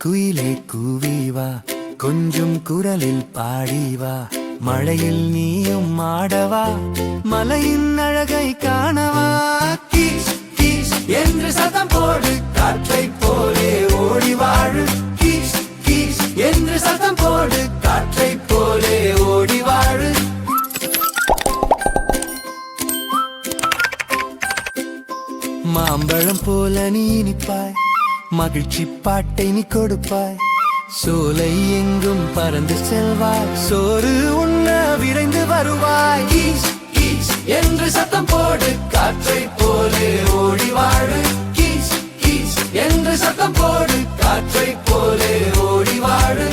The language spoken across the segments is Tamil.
குயிலே கூவிவா கொஞ்சம் குரலில் பாடிவா மழையில் நீயும் ஆடவா மலையின் அழகை காணவா கீஸ் கீஸ் என்று சத்தம் போடு காற்றை போலே ஓடி வாழு கீஸ் கீஸ் என்று சத்தம் போடு காற்றை போலே ஓடி வாழு மாம்பழம் போல நீ இனிப்பாய் மகிழ்ச்சி பாட்டை நீ கொடுப்பாய் சோலை எங்கும் பறந்து செல்வாய் சோறு உண்ண விரைந்து வருவாய் கீஸ் கீஸ் என்று சத்தம் போடு காற்றை போலே ஓடி வாழு கீஸ் கீஸ் என்று சத்தம் போடு காற்றை போலே ஓடி வாழு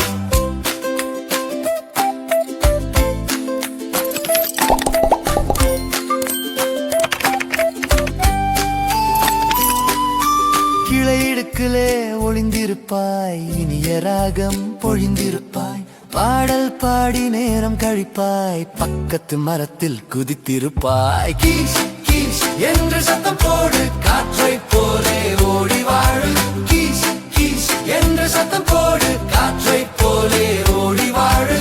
கிளையிடுக்கிலே ஒளிந்திருப்பாய் இனிய ராகம் பொழிந்திருப்பாய் பாடல் பாடி நேரம் கழிப்பாய் பக்கத்து மரத்தில் குதித்திருப்பாய் கீஸ் கீஸ் என்று சத்தம் போடு காற்றை போலே ஓடி வாழு கீஸ் கீஸ் என்று சத்தம் போடு காற்றை போலே ஓடி வாழு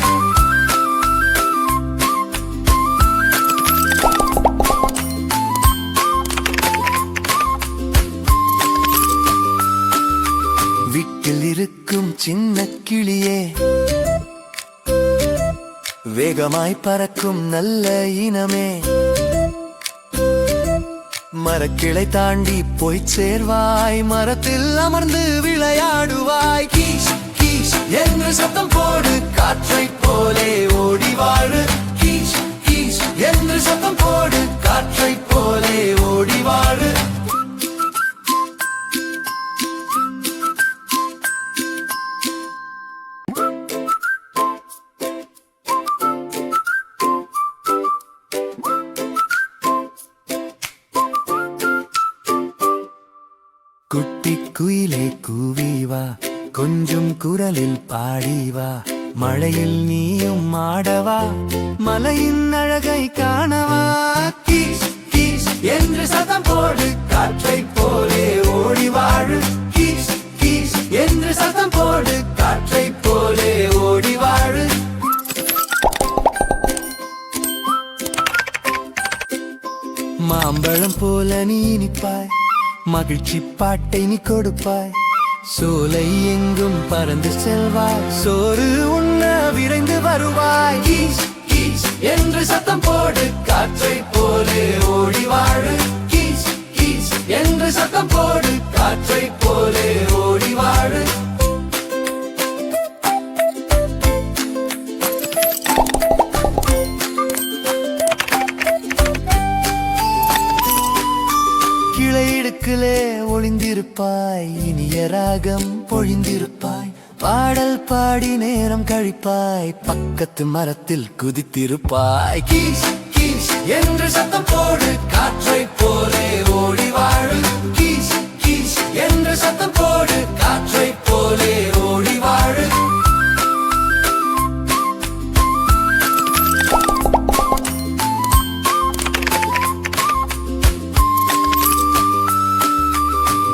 வீட்டில் இருக்கும் சின்ன கிளியே வேகமாய் பறக்கும் நல்ல இனமே மரக்கிளை தாண்டி போய் சேர்வாய் மரத்தில் அமர்ந்து விளையாடுவாய் கீஸ் கீஸ் என்று சத்தம் போடு காற்றை போலே ஓடி வாழு கீஸ் கீஸ் என்று சத்தம் போடு காற்றை போலே ஓடி வாழு குட்டி குயிலே கூவிவா கொஞ்சம் குரலில் பாடிவா மழையில் நீயும் ஆடவா மலையின் அழகை காணவா கீஸ் கீஸ் என்று சத்தம் போடு காற்றை போலே ஓடி வாழு கீஸ் கீஸ் என்று சத்தம் போடு காற்றை போலே ஓடி வாழு மாம்பழம் போல நீ இனிப்பாய் மகிழ்ச்சி பாட்டை நீ கொடுப்பாய் சோலை எங்கும் பறந்து செல்வாய் சோறு உண்ண விரைந்து வருவாய் கீஸ் கீஸ் என்று சத்தம் போடு காற்றை போலே ஓடி வாழு கீஸ் கீஸ் என்று சத்தம் போடு காற்றை போலே ஓடி வாழு கிளையிடுக்கிலே ஒளிந்திருப்பாய் இனிய ராகம் பொழிந்திருப்பாய் பாடல் பாடி நேரம் கழிப்பாய் பக்கத்து மரத்தில் குதித்திருப்பாய் கீஸ் கீஸ் என்று சத்தம் போடு காற்றை போலே ஓடி வாழு கீஸ் கீஸ் என்று சத்தம் போடு காற்றை போலே ஓடி வாழு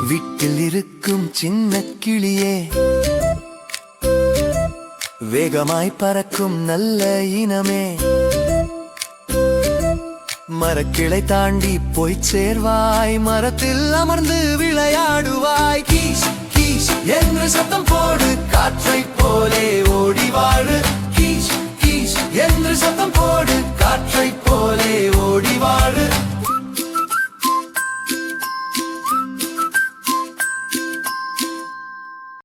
வீட்டில் இருக்கும் சின்ன கிளியே வேகமாய் பறக்கும் நல்ல இனமே மரக்கிளை தாண்டி போய் சேர்வாய் மரத்தில் அமர்ந்து விளையாடுவாய் கீஸ் கீஸ் என்று சத்தம் போடு காற்றை போலே